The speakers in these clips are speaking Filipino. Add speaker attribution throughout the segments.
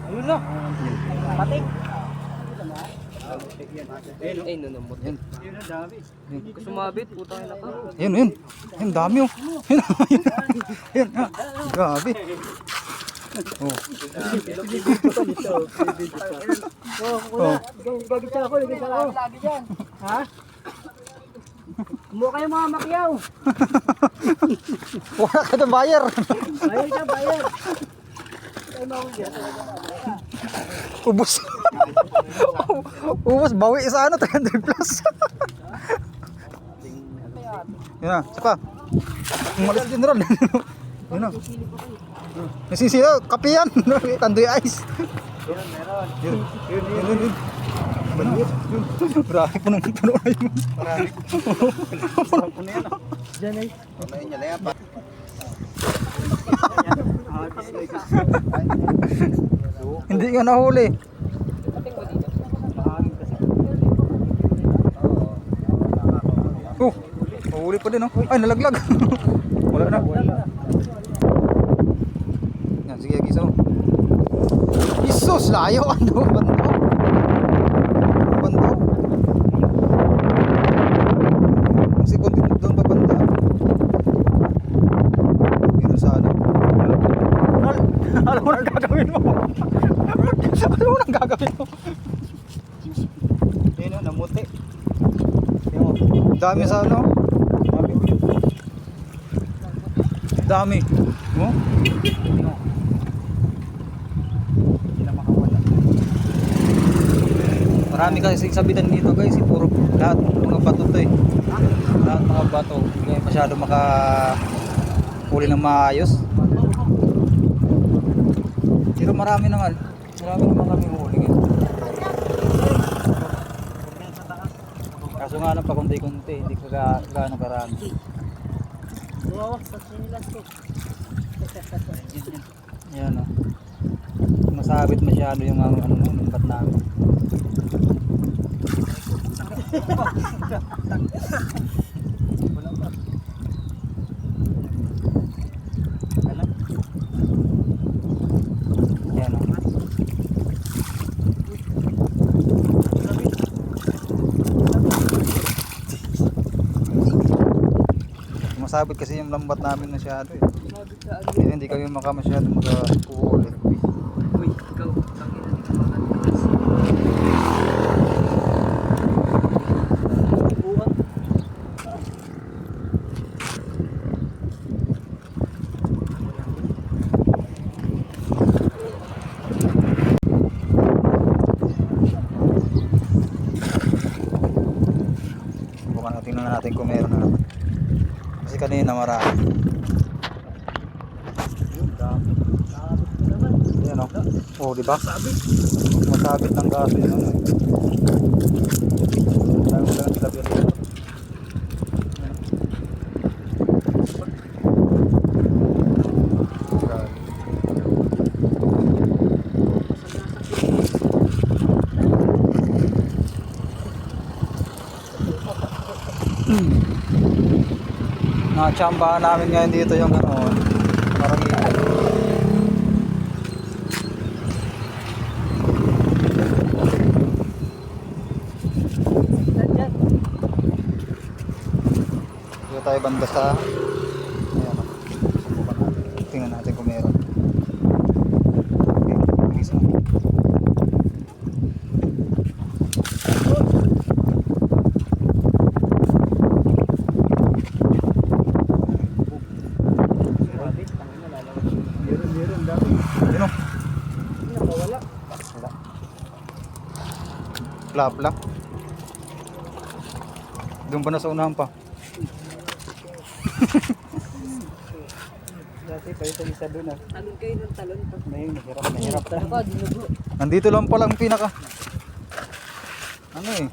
Speaker 1: Ayun na. Patik.
Speaker 2: Ay, nanamot.
Speaker 1: Yun ang dami.
Speaker 2: Sumabit, putang ina ka.
Speaker 1: Yun. Yun, dami oh. Yun, grabe. Oh. Oh.
Speaker 3: Gagita ako. Lagi dyan. Ha? Kumuha kayo mga makyaw.
Speaker 1: Wala ka na buyer.
Speaker 3: Bayar ka, bayar.
Speaker 1: Ubus. Ubus, bawi sa ano, 300 plus. Yun na, isa pa. Umalis din ron. Yun na. Nasisiyo, kape yan. Tandoy ice. Yun. Grabe, punong-puno na yun.
Speaker 3: Puno yan. Diyan ay.
Speaker 1: Hindi nga nahuli. Nahuli pa din oh. Ay, nalaglag. Wala na. Yan, sige, gisaw. Isus, layo. Ano, bandaw. Bandaw. Kasi kung doon pa banda. Yun sa ano. Alam mo nang gagawin mo. Alam mo nang gagawin mo. Yun o, namuti. Dami sa ano. Dami. Oh? Marami kasi sabitan dito guys. Puro lahat mga bato to eh. Lahat mga bato. Hindi masyado makahuli ng maayos. Pero marami naman kami huli ngayon. Kaso nga lang pa kunti-kunti, hindi ko gaano karami.
Speaker 3: Wow, sa sinilas ko.
Speaker 1: Yan o. Masabit masyado yung ano bat namin. Yan o. Masabit kasi yung lambat namin masyado eh. Kaya hindi kami makamasyado mag-uhuli.
Speaker 2: Uy, ikaw, tangina dito mga
Speaker 1: Bukan tingnan natin kung meron na naman. Kasi kanina marami. Yan o. Oh, diba? Masabit ng gaso yun. Dami mo lang tilapia dito. Nakachambahan namin ngayon dito yung ano, parang ikan. Dito tayo banda sa ayan o. Subukan natin. Tingnan natin kung meron. Okay, bilis na. Yun o. Wala. Plapla. Doon pa na sa unahan pa.
Speaker 3: Dati kayo sa isa doon ah.
Speaker 2: Talon kayo ng talon pa.
Speaker 3: Nahirap tayo.
Speaker 2: Ako, dinugo.
Speaker 1: Nandito lang pala ang pinaka. Ano eh.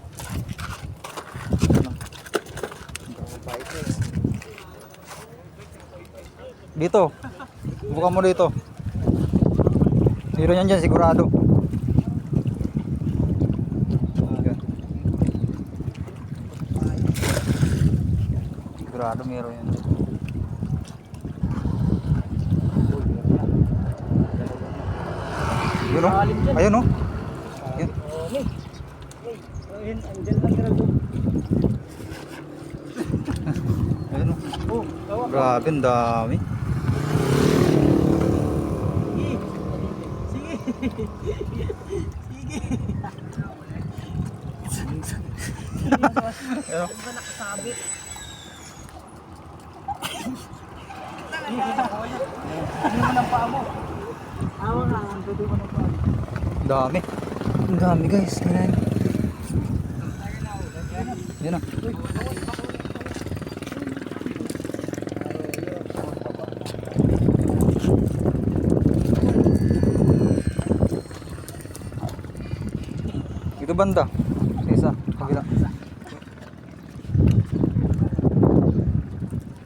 Speaker 1: Dito. Buka mo dito. Meron yan dyan sigurado. Sigurado meron yan. Yun o. Ayun o. Yan.
Speaker 3: Ayun, andyan lang tira doon.
Speaker 1: Ayun o.
Speaker 3: Oh, tawa.
Speaker 1: Grabe, ang dami.
Speaker 3: Sige. Sige.
Speaker 1: Ayun o.
Speaker 3: Ba nakasabit? Ano mo ng paa mo? Awa nga, ang dudu mo ng paa mo.
Speaker 1: Ang dami. Ang dami guys. Ganyan. Yan o. Ito banda. Sa isa. Kabila.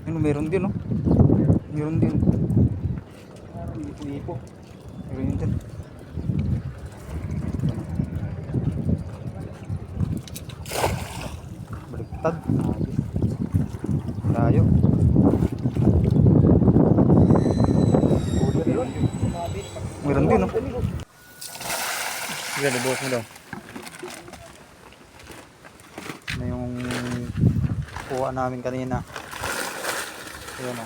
Speaker 1: Ano, meron din, no? Meron din.
Speaker 3: Ipo.
Speaker 1: Meron din. Baliktad. Layo. Meron din, no? Sige, libuhos mo daw. Ano yung kuha namin kanina. Ayan o.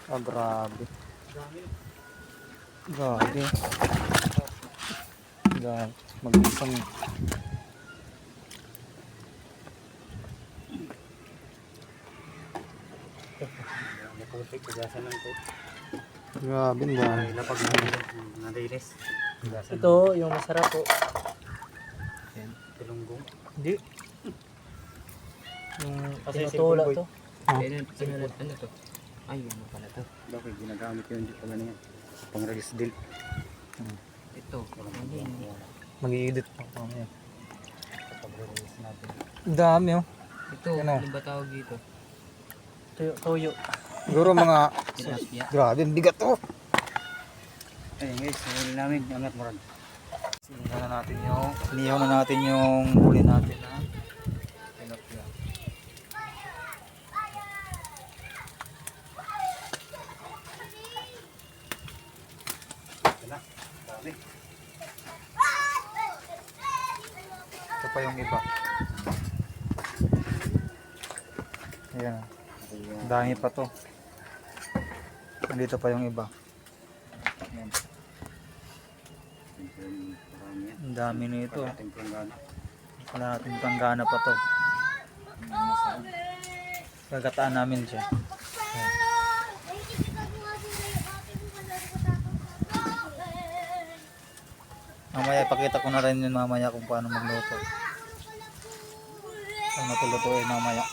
Speaker 1: Ah, grabe. Grabe. Grabe. Mag-isang.
Speaker 3: Naputik, kagasan lang ko.
Speaker 1: Grabe, ang dami.
Speaker 3: Lapag na dilis.
Speaker 2: Ito, yung masarap po.
Speaker 3: Tulunggong.
Speaker 2: Hindi.
Speaker 3: Yung
Speaker 2: Kasi tinutula to.
Speaker 1: Ah.
Speaker 2: Ano to? Ay, ano pala to?
Speaker 3: Bakit ginagamit yun dito pala niya? Pang-release deal.
Speaker 2: Ito.
Speaker 1: Mag-i-edit pa mamaya.
Speaker 3: Pag-release natin.
Speaker 1: Ang dami oh.
Speaker 2: Ito,
Speaker 1: Ano?
Speaker 2: ano ba tawag dito?
Speaker 3: Toyo.
Speaker 1: Siguro mga
Speaker 2: Tilapia.
Speaker 1: grabe, ang bigat oh.
Speaker 3: Ayun guys, huli namin. Angat mo rin.
Speaker 1: Inihaw na natin yung huli natin na tilapia.
Speaker 3: Ito na. Dami.
Speaker 1: Ito pa yung iba. Ayan. Ang dami pa to. Nandito pa yung iba. Ayan.
Speaker 3: Marami yan.
Speaker 1: Ang dami nito.
Speaker 3: Ating planggana.
Speaker 1: Kalahating panggana pa to. Gagataan namin siya. Ayan. Mamaya pakita ko na rin yun mamaya kung paano magluto. Ang matulutuin mamaya.